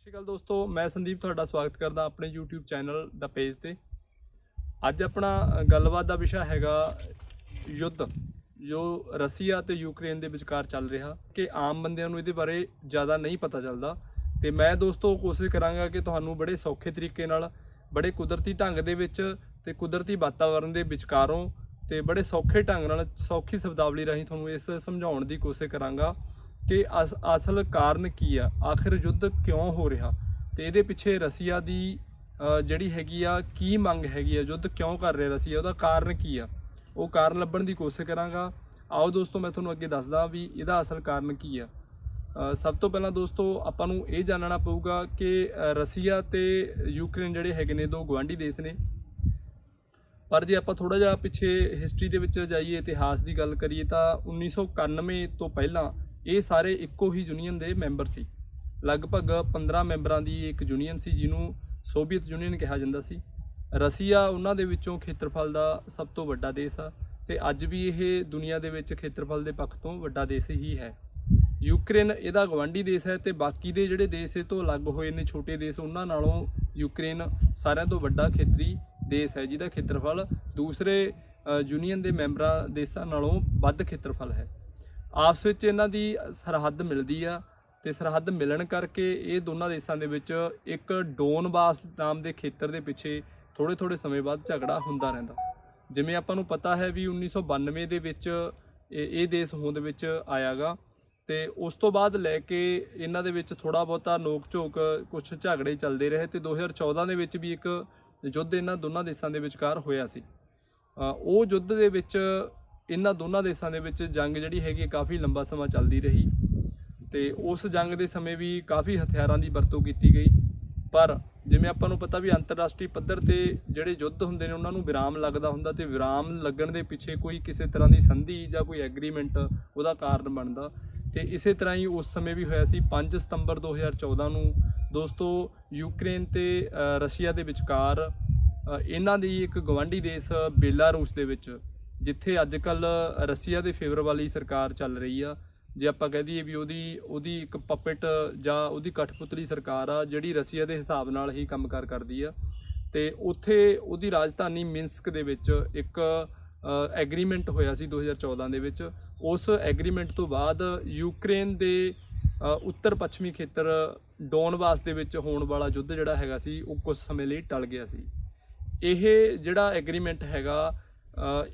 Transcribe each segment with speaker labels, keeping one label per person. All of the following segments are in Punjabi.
Speaker 1: ਸਤਿ ਸ਼੍ਰੀ ਅਕਾਲ ਦੋਸਤੋ, मैं संदीप ਤੁਹਾਡਾ ਸਵਾਗਤ ਕਰਦਾ ਆਪਣੇ YouTube ਚੈਨਲ ਦਾ ਪੇਜ ਤੇ। ਅੱਜ ਆਪਣਾ ਗੱਲਬਾਤ ਦਾ ਵਿਸ਼ਾ ਹੈਗਾ ਯੁੱਧ ਜੋ ਰਸੀਆ ਤੇ ਯੂਕਰੇਨ ਦੇ ਵਿਚਕਾਰ ਚੱਲ ਰਿਹਾ ਕਿ ਆਮ ਬੰਦਿਆਂ ਨੂੰ ਇਹਦੇ ਬਾਰੇ ਜ਼ਿਆਦਾ ਨਹੀਂ ਪਤਾ ਚੱਲਦਾ। ਤੇ ਮੈਂ ਦੋਸਤੋ ਕੋਸ਼ਿਸ਼ ਕਰਾਂਗਾ ਕਿ ਤੁਹਾਨੂੰ ਬੜੇ ਸੌਖੇ ਤਰੀਕੇ ਨਾਲ, ਬੜੇ ਕੁਦਰਤੀ ਢੰਗ ਦੇ ਵਿੱਚ ਤੇ ਕੁਦਰਤੀ ਵਾਤਾਵਰਣ ਦੇ ਵਿਚਕਾਰੋਂ ਤੇ ਬੜੇ ਸੌਖੇ ਢੰਗ ਨਾਲ, ਸੌਖੀ ਸ਼ਬਦਾਵਲੀ ਰਾਹੀਂ ਤੁਹਾਨੂੰ ਇਸ ਸਮਝਾਉਣ ਦੀ ਕੋਸ਼ਿਸ਼ ਕਰਾਂਗਾ ਕਿ ਅਸਲ ਕਾਰਨ ਕੀ ਆ, ਆਖਿਰ ਯੁੱਧ ਕਿਉਂ ਹੋ ਰਿਹਾ ਤੇ ਇਹਦੇ ਪਿੱਛੇ ਰਸੀਆ ਦੀ ਜਿਹੜੀ ਹੈਗੀ ਆ ਕੀ ਮੰਗ ਹੈਗੀ ਆ, ਯੁੱਧ ਕਿਉਂ ਕਰ ਰਿਹਾ ਰਸੀਆ, ਉਹਦਾ ਕਾਰਨ ਕੀ ਆ, ਉਹ ਕਾਰਨ ਲੱਭਣ ਦੀ ਕੋਸ਼ਿਸ਼ ਕਰਾਂਗਾ। ਆਓ ਦੋਸਤੋ ਮੈਂ ਤੁਹਾਨੂੰ ਅੱਗੇ ਦੱਸਦਾ ਵੀ ਇਹਦਾ ਅਸਲ ਕਾਰਨ ਕੀ ਆ। ਸਭ ਤੋਂ ਪਹਿਲਾਂ ਦੋਸਤੋ ਆਪਾਂ ਨੂੰ ਇਹ ਜਾਣਨਾ ਪਊਗਾ ਕਿ ਰਸੀਆ ਤੇ ਯੂਕਰੇਨ ਜਿਹੜੇ ਹੈਗੇ ਨੇ ਦੋ ਗੁਆਂਢੀ ਦੇਸ਼ ਨੇ। ਪਰ ਜੇ ਆਪਾਂ ਥੋੜਾ ਜਿਹਾ ਪਿੱਛੇ ਹਿਸਟਰੀ ਦੇ ਵਿੱਚ ਜਾਈਏ, ਇਤਿਹਾਸ ਦੀ ਗੱਲ ਕਰੀਏ ਤਾਂ 1991 ਤੋਂ ਪਹਿਲਾਂ ਇਹ ਸਾਰੇ ਇੱਕੋ ਹੀ ਯੂਨੀਅਨ ਦੇ ਮੈਂਬਰ ਸੀ। ਲਗਭਗ 15 ਮੈਂਬਰਾਂ ਦੀ ਇੱਕ ਯੂਨੀਅਨ ਸੀ ਜਿਹਨੂੰ ਸੋਵੀਅਤ ਯੂਨੀਅਨ ਕਿਹਾ ਜਾਂਦਾ ਸੀ। ਰਸੀਆ ਉਹਨਾਂ ਦੇ ਵਿੱਚੋਂ ਖੇਤਰਫਲ ਦਾ ਸਭ ਤੋਂ ਵੱਡਾ ਦੇਸ਼ ਆ ਤੇ ਅੱਜ ਵੀ ਇਹ ਦੁਨੀਆ ਦੇ ਵਿੱਚ ਖੇਤਰਫਲ ਦੇ ਪੱਖ ਤੋਂ ਵੱਡਾ ਦੇਸ਼ ਹੀ ਹੈ। ਯੂਕਰੇਨ ਇਹਦਾ ਗਵਾਂਢੀ ਦੇਸ਼ ਹੈ ਤੇ ਬਾਕੀ ਦੇ ਜਿਹੜੇ ਦੇਸ਼ ਇਹ ਤੋਂ ਅਲੱਗ ਹੋਏ ਨੇ ਛੋਟੇ ਦੇਸ਼, ਉਹਨਾਂ ਨਾਲੋਂ ਯੂਕਰੇਨ ਸਾਰਿਆਂ ਤੋਂ ਵੱਡਾ ਖੇਤਰੀ ਦੇਸ਼ ਹੈ ਜਿਹਦਾ ਖੇਤਰਫਲ ਦੂਸਰੇ ਯੂਨੀਅਨ ਦੇ ਮੈਂਬਰਾਂ ਦੇਸ਼ਾਂ ਨਾਲੋਂ ਵੱਧ ਖੇਤਰਫਲ ਹੈ। ਆਪਸ ਵਿੱਚ ਇਹਨਾਂ ਦੀ ਸਰਹੱਦ ਮਿਲਦੀ ਆ ਤੇ ਸਰਹੱਦ ਮਿਲਣ ਕਰਕੇ ਇਹ ਦੋਨਾਂ ਦੇਸ਼ਾਂ ਦੇ ਵਿੱਚ ਇੱਕ ਡੋਨਬਾਸ ਨਾਮ ਦੇ ਖੇਤਰ ਦੇ ਪਿੱਛੇ ਥੋੜੇ ਸਮੇਂ ਬਾਅਦ ਝਗੜਾ ਹੁੰਦਾ ਰਹਿੰਦਾ। ਜਿਵੇਂ ਆਪਾਂ ਨੂੰ ਪਤਾ ਹੈ ਵੀ 1992 ਦੇ ਵਿੱਚ ਇਹ ਦੇਸ਼ ਹੋਂਦ ਵਿੱਚ ਆਇਆਗਾ ਤੇ ਉਸ ਤੋਂ ਬਾਅਦ ਲੈ ਕੇ ਇਹਨਾਂ ਦੇ ਵਿੱਚ ਥੋੜਾ ਬਹੁਤਾ ਨੋਕ ਝੋਕ, ਕੁਝ ਝਗੜੇ ਚੱਲਦੇ ਰਹੇ ਤੇ 2014 ਦੇ ਵਿੱਚ ਵੀ ਇੱਕ ਯੁੱਧ ਇਹਨਾਂ ਦੋਨਾਂ ਦੇਸ਼ਾਂ ਦੇ ਵਿਚਕਾਰ ਹੋਇਆ ਸੀ। ਉਹ ਯੁੱਧ ਦੇ ਵਿੱਚ ਇਹਨਾਂ ਦੋਨਾਂ ਦੇਸ਼ਾਂ ਦੇ ਵਿੱਚ ਜੰਗ ਜਿਹੜੀ ਹੈਗੀ ਕਾਫੀ ਲੰਬਾ ਸਮਾਂ ਚੱਲਦੀ ਰਹੀ ਤੇ ਉਸ ਜੰਗ ਦੇ ਸਮੇਂ ਵੀ ਕਾਫੀ ਹਥਿਆਰਾਂ ਦੀ ਵਰਤੋਂ ਕੀਤੀ ਗਈ। ਪਰ ਜਿਵੇਂ ਆਪਾਂ ਨੂੰ ਪਤਾ ਵੀ ਅੰਤਰਰਾਸ਼ਟਰੀ ਪੱਧਰ ਤੇ ਜਿਹੜੇ ਯੁੱਧ ਹੁੰਦੇ ਨੇ ਉਹਨਾਂ ਨੂੰ ਵਿਰਾਮ ਲੱਗਦਾ ਹੁੰਦਾ ਤੇ ਵਿਰਾਮ ਲੱਗਣ ਦੇ ਪਿੱਛੇ ਕੋਈ ਕਿਸੇ ਤਰ੍ਹਾਂ ਦੀ ਸੰਧੀ ਜਾਂ ਕੋਈ ਐਗਰੀਮੈਂਟ ਉਹਦਾ ਕਾਰਨ ਬਣਦਾ। ਤੇ ਇਸੇ ਤਰ੍ਹਾਂ ਹੀ ਉਸ ਸਮੇਂ ਵੀ ਹੋਇਆ ਸੀ। 5 ਸਤੰਬਰ 2014 ਨੂੰ ਦੋਸਤੋ ਯੂਕਰੇਨ ਤੇ ਰਸ਼ੀਆ ਦੇ ਵਿਚਕਾਰ ਇਹਨਾਂ ਦੀ ਇੱਕ ਗਵਾਂਢੀ ਦੇਸ਼ ਬੇਲਾਰੂਸ ਦੇ ਵਿੱਚ, ਜਿੱਥੇ ਅੱਜ ਕੱਲ੍ਹ ਰਸੀਆ ਦੇ ਫੇਵਰ ਵਾਲੀ ਸਰਕਾਰ ਚੱਲ ਰਹੀ ਆ, ਜੇ ਆਪਾਂ ਕਹਿ ਦਈਏ ਵੀ ਉਹਦੀ ਇੱਕ ਪਪਟ ਜਾਂ ਉਹਦੀ ਕਠਪੁਤਲੀ ਸਰਕਾਰ ਆ ਜਿਹੜੀ ਰਸੀਆ ਦੇ ਹਿਸਾਬ ਨਾਲ ਹੀ ਕੰਮਕਾਰ ਕਰਦੀ ਆ। ਤੇ ਉੱਥੇ ਉਹਦੀ ਰਾਜਧਾਨੀ ਮਿੰਸਕ ਦੇ ਵਿੱਚ ਇੱਕ ਐਗਰੀਮੈਂਟ ਹੋਇਆ ਸੀ 2014 ਦੇ ਵਿੱਚ। ਉਸ ਐਗਰੀਮੈਂਟ ਤੋਂ ਬਾਅਦ ਯੂਕਰੇਨ ਦੇ ਉੱਤਰ ਪੱਛਮੀ ਖੇਤਰ ਡੋਨਬਾਸ ਦੇ ਵਿੱਚ ਹੋਣ ਵਾਲਾ ਯੁੱਧ ਜਿਹੜਾ ਹੈਗਾ ਸੀ ਉਹ ਕੁਝ ਸਮੇਂ ਲਈ ਟਲ ਗਿਆ ਸੀ। ਇਹ ਜਿਹੜਾ ਐਗਰੀਮੈਂਟ ਹੈਗਾ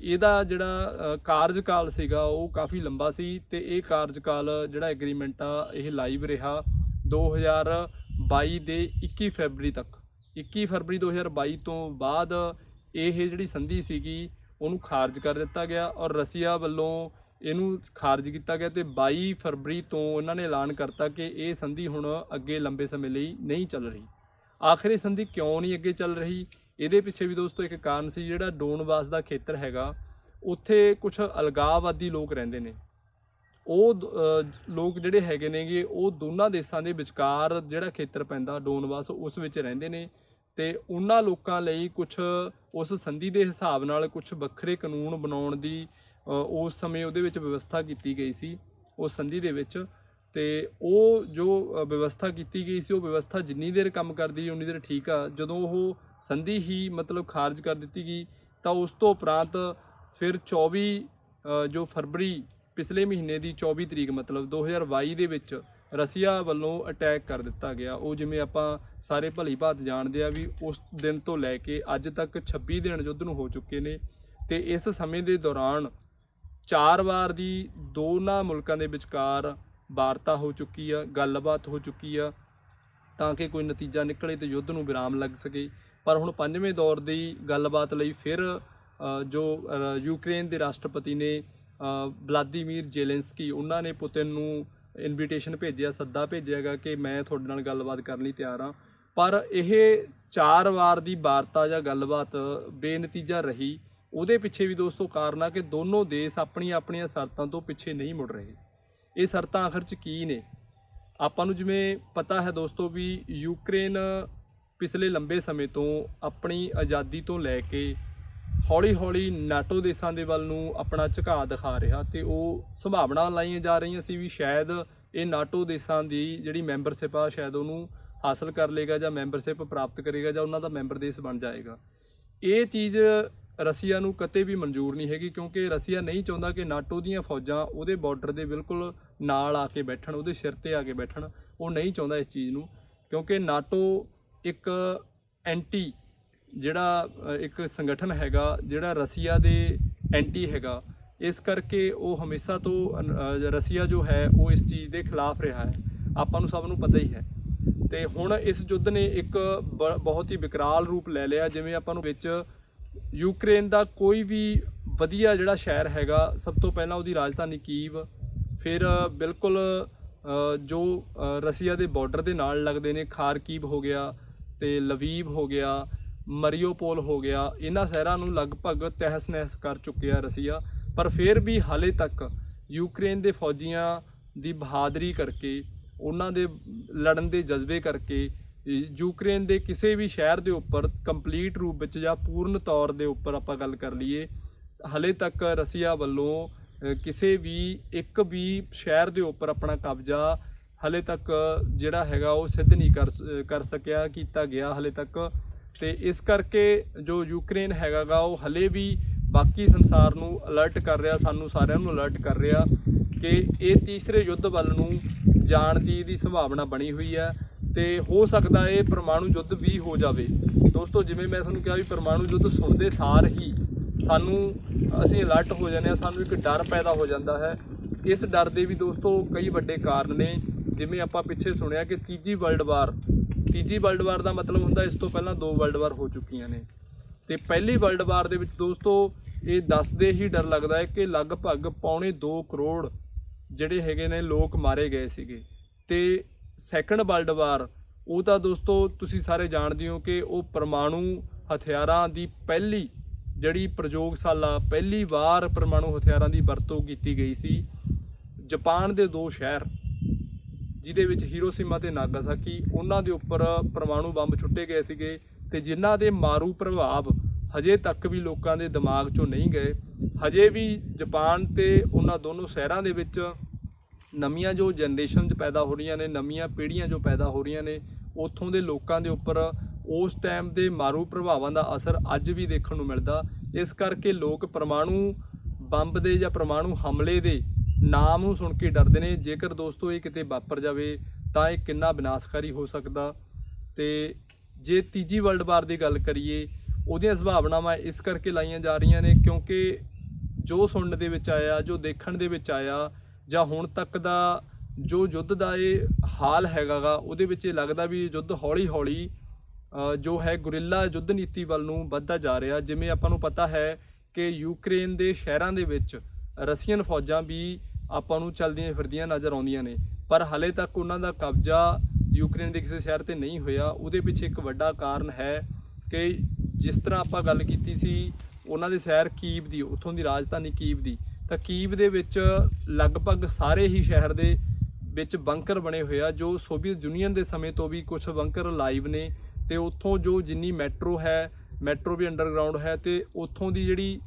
Speaker 1: ਇਹਦਾ ਜਿਹੜਾ ਕਾਰਜਕਾਲ ਸੀਗਾ ਉਹ ਕਾਫੀ ਲੰਬਾ ਸੀ ਤੇ ਇਹ ਕਾਰਜਕਾਲ ਜਿਹੜਾ ਐਗਰੀਮੈਂਟ ਆ ਇਹ ਲਾਈਵ ਰਿਹਾ 2022 ਦੇ 21 ਫਰਵਰੀ ਤੱਕ। 21 ਫਰਵਰੀ 2022 ਤੋਂ ਬਾਅਦ ਇਹ ਜਿਹੜੀ ਸੰਧੀ ਸੀਗੀ ਉਹਨੂੰ ਖਾਰਜ ਕਰ ਦਿੱਤਾ ਗਿਆ ਔਰ ਰਸੀਆ ਵੱਲੋਂ ਇਹਨੂੰ ਖਾਰਜ ਕੀਤਾ ਗਿਆ ਤੇ 22 ਫਰਵਰੀ ਤੋਂ ਇਹਨਾਂ ਨੇ ਐਲਾਨ ਕਰਤਾ ਕਿ ਇਹ ਸੰਧੀ ਹੁਣ ਅੱਗੇ ਲੰਬੇ ਸਮੇਂ ਲਈ ਨਹੀਂ ਚੱਲ ਰਹੀ। ਆਖਿਰ ਇਹ ਸੰਧੀ ਕਿਉਂ ਨਹੀਂ ਅੱਗੇ ਚੱਲ ਰਹੀ, ਇਹਦੇ ਪਿੱਛੇ ਵੀ ਦੋਸਤੋ ਇੱਕ ਕਾਰਨ ਸੀ। ਜਿਹੜਾ ਡੋਨਬਾਸ ਦਾ ਖੇਤਰ ਹੈਗਾ ਉੱਥੇ ਕੁਝ ਅਲਗਾਵਵਾਦੀ ਲੋਕ ਰਹਿੰਦੇ ਨੇ। ਉਹ ਲੋਕ ਜਿਹੜੇ ਹੈਗੇ ਨੇਗੇ ਉਹ ਦੋਨਾਂ ਦੇਸ਼ਾਂ ਦੇ ਵਿਚਕਾਰ ਜਿਹੜਾ ਖੇਤਰ ਪੈਂਦਾ ਡੋਨਬਾਸ ਉਸ ਵਿੱਚ ਰਹਿੰਦੇ ਨੇ ਤੇ ਉਹਨਾਂ ਲੋਕਾਂ ਲਈ ਕੁਝ ਉਸ ਸੰਧੀ ਦੇ ਹਿਸਾਬ ਨਾਲ ਕੁਝ ਵੱਖਰੇ ਕਾਨੂੰਨ ਬਣਾਉਣ ਦੀ ਉਸ ਸਮੇਂ ਉਹਦੇ ਵਿੱਚ ਵਿਵਸਥਾ ਕੀਤੀ ਗਈ ਸੀ ਉਸ ਸੰਧੀ ਦੇ ਵਿੱਚ। ਤੇ ਉਹ ਜੋ ਵਿਵਸਥਾ ਕੀਤੀ ਗਈ ਸੀ ਉਹ ਵਿਵਸਥਾ ਜਿੰਨੀ ਦੇਰ ਕੰਮ ਕਰਦੀ ਉਨੀ ਦੇਰ ਠੀਕ ਆ। ਜਦੋਂ ਉਹ ਸੰਧੀ ਹੀ ਮਤਲਬ ਖਾਰਜ ਕਰ ਦਿੱਤੀ ਗਈ ਤਾਂ ਉਸ ਤੋਂ ਉਪਰੰਤ ਫਿਰ 24 ਜੋ ਫਰਵਰੀ ਪਿਛਲੇ ਮਹੀਨੇ ਦੀ 24 ਤਰੀਕ ਮਤਲਬ 2022 ਦੇ ਵਿੱਚ ਰਸੀਆ ਵੱਲੋਂ ਅਟੈਕ ਕਰ ਦਿੱਤਾ ਗਿਆ। ਉਹ ਜਿਵੇਂ ਆਪਾਂ ਸਾਰੇ ਭਲੀ ਭਾਂਤ ਜਾਣਦੇ ਆ ਵੀ ਉਸ ਦਿਨ ਤੋਂ ਲੈ ਕੇ ਅੱਜ ਤੱਕ 26 ਦਿਨ ਯੁੱਧ ਨੂੰ ਹੋ ਚੁੱਕੇ ਨੇ ਤੇ ਇਸ ਸਮੇਂ ਦੇ ਦੌਰਾਨ 4 ਵਾਰ ਦੀ ਦੋਨਾਂ ਮੁਲਕਾਂ ਦੇ ਵਿਚਕਾਰ ਵਾਰਤਾ ਹੋ ਚੁੱਕੀ ਆ, ਗੱਲਬਾਤ ਹੋ ਚੁੱਕੀ ਆ ਤਾਂ ਕਿ ਕੋਈ ਨਤੀਜਾ ਨਿਕਲੇ ਤੇ ਯੁੱਧ ਨੂੰ ਵਿਰਾਮ ਲੱਗ ਸਕੇ। ਪਰ ਹੁਣ 5ਵੇਂ ਦੌਰ ਦੀ ਗੱਲਬਾਤ ਲਈ ਫਿਰ ਜੋ ਯੂਕਰੇਨ ਦੇ ਰਾਸ਼ਟਰਪਤੀ ਨੇ ਵਲਾਦੀਮੀਰ ਜ਼ੇਲੈਂਸਕੀ, ਉਹਨਾਂ ਨੇ ਪੁਤਿਨ ਨੂੰ ਇਨਵੀਟੇਸ਼ਨ ਭੇਜਿਆ, ਸੱਦਾ ਭੇਜਿਆ ਗਾ ਕਿ ਮੈਂ ਤੁਹਾਡੇ ਨਾਲ ਗੱਲਬਾਤ ਕਰਨ ਲਈ ਤਿਆਰ ਹਾਂ। ਪਰ ਇਹ 4 ਵਾਰ ਦੀ ਵਾਰਤਾ ਜਾਂ ਗੱਲਬਾਤ ਬੇਨਤੀਜਾ ਰਹੀ। ਉਹਦੇ ਪਿੱਛੇ ਵੀ ਦੋਸਤੋ ਕਾਰਨ ਆ ਕਿ ਦੋਨੋਂ ਦੇਸ਼ ਆਪਣੀਆਂ ਸ਼ਰਤਾਂ ਤੋਂ ਪਿੱਛੇ ਨਹੀਂ ਮੁੜ ਰਹੇ। ਇਹ ਸ਼ਰਤਾਂ ਆਖਰ 'ਚ ਕੀ ਨੇ ਆਪਾਂ ਨੂੰ ਜਿਵੇਂ ਪਤਾ ਹੈ ਦੋਸਤੋ ਵੀ ਯੂਕਰੇਨ ਪਿਛਲੇ ਲੰਬੇ ਸਮੇਂ ਤੋਂ ਆਪਣੀ ਆਜ਼ਾਦੀ ਤੋਂ ਲੈ ਕੇ ਹੌਲੀ ਨਾਟੋ ਦੇਸ਼ਾਂ ਦੇ ਵੱਲ ਨੂੰ ਆਪਣਾ ਝੁਕਾਅ ਦਿਖਾ ਰਿਹਾ ਤੇ ਉਹ ਸੰਭਾਵਨਾ ਲਾਈਆਂ ਜਾ ਰਹੀਆਂ ਸੀ ਵੀ ਸ਼ਾਇਦ ਇਹ ਨਾਟੋ ਦੇਸ਼ਾਂ ਦੀ ਜਿਹੜੀ ਮੈਂਬਰਸ਼ਿਪ ਆ ਸ਼ਾਇਦ ਉਹਨੂੰ ਹਾਸਲ ਕਰ ਲੇਗਾ ਜਾਂ ਮੈਂਬਰਸ਼ਿਪ ਪ੍ਰਾਪਤ ਕਰੇਗਾ ਜਾਂ ਉਹਨਾਂ ਦਾ ਮੈਂਬਰ ਦੇਸ਼ ਬਣ ਜਾਏਗਾ। ਇਹ ਚੀਜ਼ ਰਸੀਆ ਨੂੰ ਕਦੇ ਵੀ ਮਨਜ਼ੂਰ ਨਹੀਂ ਹੈਗੀ, ਕਿਉਂਕਿ ਰਸੀਆ ਨਹੀਂ ਚਾਹੁੰਦਾ ਕਿ ਨਾਟੋ ਦੀਆਂ ਫੌਜਾਂ ਉਹਦੇ ਬਾਰਡਰ ਦੇ ਬਿਲਕੁਲ ਨਾਲ ਆ ਕੇ ਬੈਠਣ, ਉਹਦੇ ਸਿਰ ਤੇ ਆ ਕੇ ਬੈਠਣ। ਉਹ ਨਹੀਂ ਚਾਹੁੰਦਾ ਇਸ ਚੀਜ਼ ਨੂੰ, ਕਿਉਂਕਿ ਨਾਟੋ ਇੱਕ ਐਂਟੀ ਜਿਹੜਾ ਇੱਕ ਸੰਗਠਨ ਹੈਗਾ ਜਿਹੜਾ ਰਸੀਆ ਦੇ ਐਂਟੀ ਹੈਗਾ। ਇਸ ਕਰਕੇ ਉਹ ਹਮੇਸ਼ਾ ਤੋਂ ਰਸੀਆ ਜੋ ਹੈ ਉਹ ਇਸ ਚੀਜ਼ ਦੇ ਖਿਲਾਫ ਰਿਹਾ ਹੈ, ਆਪਾਂ ਨੂੰ ਸਭ ਨੂੰ ਪਤਾ ਹੀ ਹੈ। ਤੇ ਹੁਣ ਇਸ ਯੁੱਧ ਨੇ ਇੱਕ ਬਹੁਤ ਹੀ ਵਿਕਰਾਲ ਰੂਪ ਲੈ ਲਿਆ। ਜਿਵੇਂ ਆਪਾਂ ਨੂੰ ਵਿੱਚ ਯੂਕਰੇਨ ਦਾ ਕੋਈ ਵੀ ਵਧੀਆ ਜਿਹੜਾ ਸ਼ਹਿਰ ਹੈਗਾ, ਸਭ ਤੋਂ ਪਹਿਲਾਂ ਉਹਦੀ ਰਾਜਧਾਨੀ ਕੀਵ, ਫਿਰ ਬਿਲਕੁਲ ਜੋ ਰਸੀਆ ਦੇ ਬਾਰਡਰ ਦੇ ਨਾਲ ਲੱਗਦੇ ਨੇ, ਖਾਰਕੀਵ ਹੋ ਗਿਆ ਤੇ ਲਵੀਵ ਹੋ ਗਿਆ, ਮਰੀਓਪੋਲ ਹੋ ਗਿਆ, ਇਹਨਾਂ ਸ਼ਹਿਰਾਂ ਨੂੰ ਲਗਭਗ ਤਹਿਸ ਨਹਿਸ ਕਰ ਚੁੱਕਿਆ ਰਸੀਆ। ਪਰ ਫਿਰ ਵੀ ਹਾਲੇ ਤੱਕ ਯੂਕਰੇਨ ਦੇ ਫੌਜੀਆਂ ਦੀ ਬਹਾਦਰੀ ਕਰਕੇ, ਉਹਨਾਂ ਦੇ ਲੜਨ ਦੇ ਜਜ਼ਬੇ ਕਰਕੇ ਯੂਕਰੇਨ ਦੇ ਕਿਸੇ ਵੀ ਸ਼ਹਿਰ ਦੇ ਉੱਪਰ ਕੰਪਲੀਟ ਰੂਪ ਵਿੱਚ ਜਾਂ ਪੂਰਨ ਤੌਰ ਦੇ ਉੱਪਰ ਆਪਾਂ ਗੱਲ ਕਰ ਲਈਏ, ਹਾਲੇ ਤੱਕ ਰਸੀਆ ਵੱਲੋਂ ਕਿਸੇ ਵੀ ਇੱਕ ਵੀ ਸ਼ਹਿਰ ਦੇ ਉੱਪਰ ਆਪਣਾ ਕਬਜ਼ਾ ਹਾਲੇ ਤੱਕ ਜਿਹੜਾ ਹੈਗਾ ਉਹ ਸਿੱਧ ਨਹੀਂ ਕਰ ਸਕਿਆ, ਕੀਤਾ ਗਿਆ ਹਾਲੇ ਤੱਕ। ਤੇ ਇਸ ਕਰਕੇ ਜੋ ਯੂਕਰੇਨ ਹੈਗਾ ਗਾ ਉਹ ਹਲੇ ਵੀ ਬਾਕੀ ਸੰਸਾਰ ਨੂੰ ਅਲਰਟ ਕਰ ਰਿਹਾ, ਸਾਨੂੰ ਸਾਰਿਆਂ ਨੂੰ ਅਲਰਟ ਕਰ ਰਿਹਾ ਕਿ ਇਹ ਤੀਸਰੇ ਯੁੱਧ ਵੱਲ ਨੂੰ ਜਾਣ ਦੀ ਇਹਦੀ ਸੰਭਾਵਨਾ ਬਣੀ ਹੋਈ ਹੈ ਤੇ ਹੋ ਸਕਦਾ ਇਹ ਪਰਮਾਣੂ ਯੁੱਧ ਵੀ ਹੋ ਜਾਵੇ। ਦੋਸਤੋ, ਜਿਵੇਂ ਮੈਂ ਤੁਹਾਨੂੰ ਕਿਹਾ ਵੀ ਪਰਮਾਣੂ ਯੁੱਧ ਸੁਣਦੇ ਸਾਰ ਹੀ ਅਸੀਂ ਅਲਰਟ ਹੋ ਜਾਂਦੇ ਹਾਂ, ਸਾਨੂੰ ਇੱਕ ਡਰ ਪੈਦਾ ਹੋ ਜਾਂਦਾ ਹੈ। ਇਸ ਡਰ ਦੇ ਵੀ ਦੋਸਤੋ ਕਈ ਵੱਡੇ ਕਾਰਨ ਨੇ। ਜਿਵੇਂ ਆਪਾਂ ਪਿੱਛੇ ਸੁਣਿਆ ਕਿ ਤੀਜੀ ਵਰਲਡ ਵਾਰ ਦਾ ਮਤਲਬ ਹੁੰਦਾ ਇਸ ਤੋਂ ਪਹਿਲਾਂ 2 ਵਰਲਡ ਵਾਰ ਹੋ ਚੁੱਕੀਆਂ ਨੇ। ਤੇ ਪਹਿਲੀ ਵਰਲਡ ਵਾਰ ਦੇ ਵਿੱਚ ਦੋਸਤੋ ਇਹ ਦੱਸਦੇ ਹੀ ਡਰ ਲੱਗਦਾ ਹੈ ਕਿ ਲਗਭਗ 2.25 ਕਰੋੜ ਜਿਹੜੇ ਹੈਗੇ ਨੇ ਲੋਕ ਮਾਰੇ ਗਏ ਸੀਗੇ। ਤੇ ਸੈਕੰਡ ਵਰਲਡ ਵਾਰ ਉਹ ਤਾਂ ਦੋਸਤੋ ਤੁਸੀਂ ਸਾਰੇ ਜਾਣਦੇ ਹੋ ਕਿ ਉਹ ਪਰਮਾਣੂ ਹਥਿਆਰਾਂ ਦੀ ਪਹਿਲੀ ਜਿਹੜੀ ਪ੍ਰਯੋਗਸ਼ਾਲਾ, ਪਹਿਲੀ ਵਾਰ ਪਰਮਾਣੂ ਹਥਿਆਰਾਂ ਦੀ ਵਰਤੋਂ ਕੀਤੀ ਗਈ ਸੀ। ਜਾਪਾਨ ਦੇ 2 ਸ਼ਹਿਰ ਜਿਹਦੇ ਵਿੱਚ ਹੀਰੋਸ਼ੀਮਾ ਤੇ ਨਾਗਾਸਾਕੀ, ਉਹਨਾਂ ਦੇ ਉੱਪਰ ਪਰਮਾਣੂ ਬੰਬ ਛੁੱਟੇ ਗਏ ਸੀਗੇ ਤੇ ਜਿਨ੍ਹਾਂ ਦੇ ਮਾਰੂ ਪ੍ਰਭਾਵ ਹਜੇ ਤੱਕ ਵੀ ਲੋਕਾਂ ਦੇ ਦਿਮਾਗ 'ਚੋਂ ਨਹੀਂ ਗਏ। ਹਜੇ ਵੀ ਜਾਪਾਨ ਤੇ ਉਹਨਾਂ ਦੋਨੋਂ ਸ਼ਹਿਰਾਂ ਦੇ ਵਿੱਚ ਨਵੀਆਂ ਜੋ ਜਨਰੇਸ਼ਨ ਪੈਦਾ ਹੋ ਰਹੀਆਂ ਨੇ, ਨਵੀਆਂ ਪੀੜ੍ਹੀਆਂ ਜੋ ਪੈਦਾ ਹੋ ਰਹੀਆਂ ਨੇ, ਉੱਥੋਂ ਦੇ ਲੋਕਾਂ ਦੇ ਉੱਪਰ ਉਸ ਟਾਈਮ ਦੇ ਮਾਰੂ ਪ੍ਰਭਾਵਾਂ ਦਾ ਅਸਰ ਅੱਜ ਵੀ ਦੇਖਣ ਨੂੰ ਮਿਲਦਾ। ਇਸ ਕਰਕੇ ਲੋਕ ਪਰਮਾਣੂ ਬੰਬ ਦੇ ਜਾਂ ਪਰਮਾਣੂ ਹਮਲੇ ਦੇ ਨਾਮ ਨੂੰ ਸੁਣ ਕੇ ਡਰਦੇ ਨੇ। ਜੇਕਰ ਦੋਸਤੋ ਇਹ ਕਿਤੇ ਵਾਪਰ ਜਾਵੇ ਤਾਂ ਇਹ ਕਿੰਨਾ ਵਿਨਾਸ਼ਕਾਰੀ ਹੋ ਸਕਦਾ। ਤੇ ਜੇ ਤੀਜੀ ਵਰਲਡ ਵਾਰ ਦੀ ਗੱਲ ਕਰੀਏ, ਉਹਦੀਆਂ ਸੰਭਾਵਨਾਵਾਂ ਇਸ ਕਰਕੇ ਲਾਈਆਂ ਜਾ ਰਹੀਆਂ ਨੇ ਕਿਉਂਕਿ ਜੋ ਸੁਣਨ ਦੇ ਵਿੱਚ ਆਇਆ, ਜੋ ਦੇਖਣ ਦੇ ਵਿੱਚ ਆਇਆ, ਜਾਂ ਹੁਣ ਤੱਕ ਦਾ ਜੋ ਯੁੱਧ ਦਾ ਇਹ ਹਾਲ ਹੈਗਾ ਗਾ, ਉਹਦੇ ਵਿੱਚ ਇਹ ਲੱਗਦਾ ਵੀ ਯੁੱਧ ਹੌਲੀ ਹੌਲੀ ਜੋ ਹੈ ਗੁਰਿੱਲਾ ਯੁੱਧ ਨੀਤੀ ਵੱਲ ਨੂੰ ਵੱਧਦਾ ਜਾ ਰਿਹਾ। ਜਿਵੇਂ ਆਪਾਂ ਨੂੰ ਪਤਾ ਹੈ ਕਿ ਯੂਕਰੇਨ ਦੇ ਸ਼ਹਿਰਾਂ ਦੇ ਵਿੱਚ ਰਸ਼ੀਅਨ ਫੌਜਾਂ ਵੀ ਆਪਾਂ ਨੂੰ ਚੱਲਦੀਆਂ ਫਿਰਦੀਆਂ ਨਜ਼ਰ ਆਉਂਦੀਆਂ ਨੇ, ਪਰ ਹਾਲੇ ਤੱਕ ਉਹਨਾਂ ਦਾ ਕਬਜ਼ਾ ਯੂਕਰੇਨ ਦੇ ਕਿਸੇ ਸ਼ਹਿਰ ਤੇ ਨਹੀਂ ਹੋਇਆ। ਉਹਦੇ ਪਿੱਛੇ ਇੱਕ ਵੱਡਾ ਕਾਰਨ ਹੈ ਕਿ ਜਿਸ ਤਰ੍ਹਾਂ ਆਪਾਂ ਗੱਲ ਕੀਤੀ ਸੀ ਉਹਨਾਂ ਦੇ ਸ਼ਹਿਰ ਕੀਵ ਦੀ, ਉੱਥੋਂ ਦੀ ਰਾਜਧਾਨੀ ਕੀਵ ਦੀ, ਤਾਂ ਕੀਵ ਦੇ ਵਿੱਚ ਲਗਭਗ ਸਾਰੇ ਹੀ ਸ਼ਹਿਰ ਦੇ ਵਿੱਚ ਬੰਕਰ ਬਣੇ ਹੋਏ ਆ, ਜੋ ਸੋਵੀਅਤ ਯੂਨੀਅਨ ਦੇ ਸਮੇਂ ਤੋਂ ਵੀ ਕੁਝ ਬੰਕਰ ਲਾਈਵ ਨੇ। ਤੇ ਉੱਥੋਂ ਜੋ ਜਿੰਨੀ ਮੈਟਰੋ ਹੈ, ਮੈਟਰੋ ਵੀ ਅੰਡਰਗਰਾਊਂਡ ਹੈ, ਤੇ ਉੱਥੋਂ ਦੀ ਜਿਹੜੀ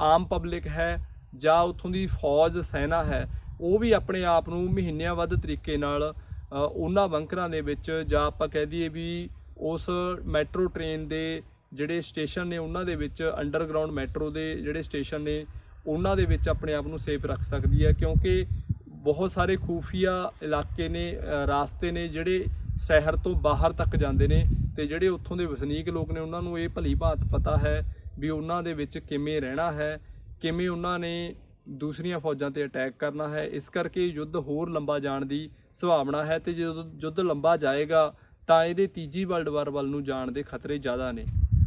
Speaker 1: ਆਮ ਪਬਲਿਕ ਹੈ ਜਾਂ ਉੱਥੋਂ ਦੀ ਫੌਜ ਸੈਨਾ ਹੈ, ਉਹ ਵੀ ਆਪਣੇ ਆਪ ਨੂੰ ਮਹੀਨਿਆਂ ਵੱਧ ਤਰੀਕੇ ਨਾਲ ਉਹਨਾਂ ਬੰਕਰਾਂ ਦੇ ਵਿੱਚ, ਜਾਂ ਆਪਾਂ ਕਹਿ ਦਈਏ ਵੀ ਉਸ ਮੈਟਰੋ ਟ੍ਰੇਨ ਦੇ ਜਿਹੜੇ ਸਟੇਸ਼ਨ ਨੇ ਉਹਨਾਂ ਦੇ ਵਿੱਚ, ਅੰਡਰਗਰਾਊਂਡ ਮੈਟਰੋ ਦੇ ਜਿਹੜੇ ਸਟੇਸ਼ਨ ਨੇ ਉਹਨਾਂ ਦੇ ਵਿੱਚ ਆਪਣੇ ਆਪ ਨੂੰ ਸੇਫ ਰੱਖ ਸਕਦੀ ਹੈ। ਕਿਉਂਕਿ ਬਹੁਤ ਸਾਰੇ ਖੂਫੀਆ ਇਲਾਕੇ ਨੇ, ਰਾਸਤੇ ਨੇ ਜਿਹੜੇ ਸ਼ਹਿਰ ਤੋਂ ਬਾਹਰ ਤੱਕ ਜਾਂਦੇ ਨੇ, ਤੇ ਜਿਹੜੇ ਉੱਥੋਂ ਦੇ ਵਸਨੀਕ ਲੋਕ ਨੇ ਉਹਨਾਂ ਨੂੰ ਇਹ ਭਲੀ ਭਾਂਤ ਪਤਾ ਹੈ ਵੀ ਉਹਨਾਂ ਦੇ ਵਿੱਚ ਕਿਵੇਂ ਰਹਿਣਾ ਹੈ, ਕਿਵੇਂ ਉਹਨਾਂ ਨੇ ਦੂਸਰੀਆਂ ਫੌਜਾਂ ਤੇ ਅਟੈਕ ਕਰਨਾ ਹੈ। ਇਸ ਕਰਕੇ ਯੁੱਧ ਹੋਰ ਲੰਬਾ ਜਾਣ ਦੀ ਸੰਭਾਵਨਾ ਹੈ ਤੇ ਜਦੋਂ ਯੁੱਧ ਲੰਬਾ ਜਾਏਗਾ ਤਾਂ ਇਹਦੇ ਤੀਜੀ ਵਰਲਡ ਵਾਰ ਵੱਲ ਨੂੰ ਜਾਣ ਦੇ ਖਤਰੇ ਜ਼ਿਆਦਾ ਨੇ।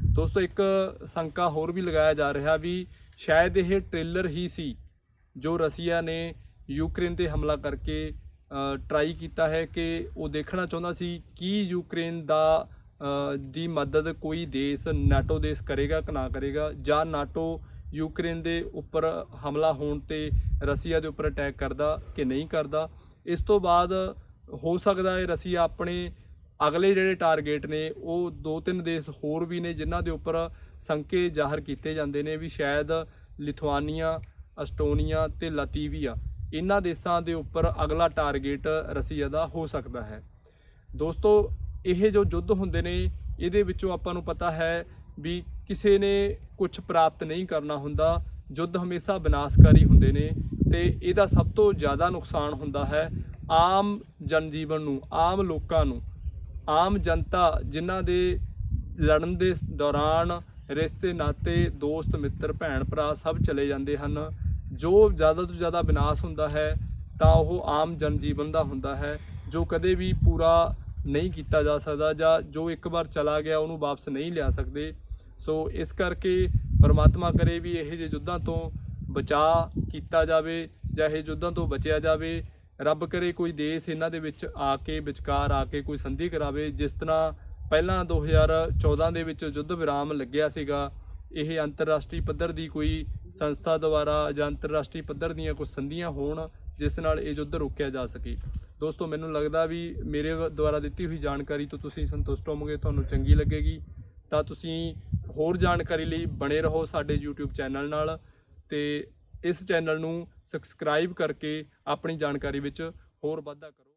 Speaker 1: ਦੋਸਤੋ, ਇੱਕ ਸ਼ੰਕਾ ਹੋਰ ਵੀ ਲਗਾਇਆ ਜਾ ਰਿਹਾ ਵੀ ਸ਼ਾਇਦ ਇਹ ਟ੍ਰੇਲਰ ਹੀ ਸੀ ਜੋ ਰਸੀਆ ਨੇ ਯੂਕਰੇਨ ਤੇ ਹਮਲਾ ਕਰਕੇ ਟਰਾਈ ਕੀਤਾ ਹੈ ਕਿ ਉਹ ਦੇਖਣਾ ਚਾਹੁੰਦਾ ਸੀ ਕਿ ਯੂਕਰੇਨ ਦੀ ਮਦਦ ਕੋਈ ਦੇਸ਼, ਨਾਟੋ ਦੇਸ਼ ਕਰੇਗਾ ਕਿ ਨਾ ਕਰੇਗਾ, ਜਾਂ ਨਾਟੋ ਯੂਕਰੇਨ ਦੇ ਉੱਪਰ ਹਮਲਾ ਹੋਣ ਤੇ ਰਸੀਆ ਦੇ ਉੱਪਰ ਅਟੈਕ ਕਰਦਾ ਕਿ ਨਹੀਂ ਕਰਦਾ। ਇਸ ਤੋਂ ਬਾਅਦ ਹੋ ਸਕਦਾ ਹੈ ਰਸੀਆ ਆਪਣੇ ਅਗਲੇ ਜਿਹੜੇ ਟਾਰਗੇਟ ਨੇ ਉਹ 2-3 ਦੇਸ਼ ਹੋਰ ਵੀ ਨੇ ਜਿਨ੍ਹਾਂ ਦੇ ਉੱਪਰ ਸ਼ੰਕੇ ਜ਼ਾਹਰ ਕੀਤੇ ਜਾਂਦੇ ਨੇ ਵੀ ਸ਼ਾਇਦ ਲਿਥੁਆਨੀਆ, ਅਸਟੋਨੀਆ ਤੇ ਲਾਤਵੀਆ, ਇਹਨਾਂ ਦੇਸ਼ਾਂ ਦੇ ਉੱਪਰ ਅਗਲਾ ਟਾਰਗੇਟ ਰਸੀਆ ਦਾ ਹੋ ਸਕਦਾ ਹੈ। ਦੋਸਤੋ, ਇਹ ਜੋ ਯੁੱਧ ਹੁੰਦੇ ਨੇ ਇਹਦੇ ਵਿੱਚੋਂ ਆਪਾਂ ਨੂੰ ਪਤਾ ਹੈ ਵੀ ਕਿਸੇ ਨੇ ਕੁਝ ਪ੍ਰਾਪਤ ਨਹੀਂ ਕਰਨਾ ਹੁੰਦਾ। ਯੁੱਧ ਹਮੇਸ਼ਾ ਵਿਨਾਸ਼ਕਾਰੀ ਹੁੰਦੇ ਨੇ ਤੇ ਇਹਦਾ ਸਭ ਤੋਂ ਜ਼ਿਆਦਾ ਨੁਕਸਾਨ ਹੁੰਦਾ ਹੈ ਆਮ ਜਨਜੀਵਨ ਨੂੰ, ਆਮ ਲੋਕਾਂ ਨੂੰ। ਆਮ ਜਨਤਾ ਜਿਨ੍ਹਾਂ ਦੇ ਲੜਨ ਦੇ ਦੌਰਾਨ ਰਿਸ਼ਤੇ ਨਾਤੇ, ਦੋਸਤ ਮਿੱਤਰ, ਭੈਣ ਭਰਾ ਸਭ ਚਲੇ ਜਾਂਦੇ ਹਨ। ਜੋ ਜ਼ਿਆਦਾ ਤੋਂ ਜ਼ਿਆਦਾ ਵਿਨਾਸ਼ ਹੁੰਦਾ ਹੈ ਤਾਂ ਉਹ ਆਮ ਜਨਜੀਵਨ ਦਾ ਹੁੰਦਾ ਹੈ, ਜੋ ਕਦੇ ਵੀ ਪੂਰਾ ਨਹੀਂ ਕੀਤਾ ਜਾ ਸਕਦਾ, ਜਾਂ ਜੋ ਇੱਕ ਵਾਰ ਚਲਾ ਗਿਆ ਉਹਨੂੰ ਵਾਪਸ ਨਹੀਂ ਲਿਆ ਸਕਦੇ। ਸੋ ਇਸ ਕਰਕੇ ਪਰਮਾਤਮਾ ਕਰੇ ਵੀ ਇਹ ਜਿਹੇ ਯੁੱਧਾਂ ਤੋਂ ਬਚਾਅ ਕੀਤਾ ਜਾਵੇ ਜਾਂ ਇਹ ਯੁੱਧਾਂ ਤੋਂ ਬਚਿਆ ਜਾਵੇ। ਰੱਬ ਕਰੇ ਕੋਈ ਦੇਸ਼ ਇਹਨਾਂ ਦੇ ਵਿੱਚ ਆ ਕੇ, ਵਿਚਕਾਰ ਆ ਕੇ ਕੋਈ ਸੰਧੀ ਕਰਾਵੇ। ਜਿਸ ਤਰ੍ਹਾਂ ਪਹਿਲਾਂ 2014 ਦੇ ਵਿੱਚ ਯੁੱਧ ਵਿਰਾਮ ਲੱਗਿਆ ਸੀਗਾ, ਇਹ ਅੰਤਰਰਾਸ਼ਟਰੀ ਪੱਧਰ ਦੀ ਕੋਈ ਸੰਸਥਾ ਦੁਆਰਾ ਜਾਂ ਅੰਤਰਰਾਸ਼ਟਰੀ ਪੱਧਰ ਦੀਆਂ ਕੁਝ ਸੰਧੀਆਂ ਹੋਣ ਜਿਸ ਨਾਲ ਇਹ ਯੁੱਧ ਰੋਕਿਆ ਜਾ ਸਕੇ। ਦੋਸਤੋ, ਮੈਨੂੰ ਲੱਗਦਾ ਵੀ ਮੇਰੇ ਦੁਆਰਾ ਦਿੱਤੀ ਹੋਈ ਜਾਣਕਾਰੀ ਤੋਂ ਤੁਸੀਂ ਸੰਤੁਸ਼ਟ ਹੋਵੋਗੇ, ਤੁਹਾਨੂੰ ਚੰਗੀ ਲੱਗੇਗੀ। ਤਾਂ ਤੁਸੀਂ ਹੋਰ ਜਾਣਕਾਰੀ ਲਈ ਬਣੇ ਰਹੋ ਸਾਡੇ YouTube ਚੈਨਲ ਨਾਲ, ਤੇ ਇਸ ਚੈਨਲ ਨੂੰ ਸਬਸਕ੍ਰਾਈਬ ਕਰਕੇ ਆਪਣੀ ਜਾਣਕਾਰੀ ਵਿੱਚ ਹੋਰ ਵਾਧਾ ਕਰੋ।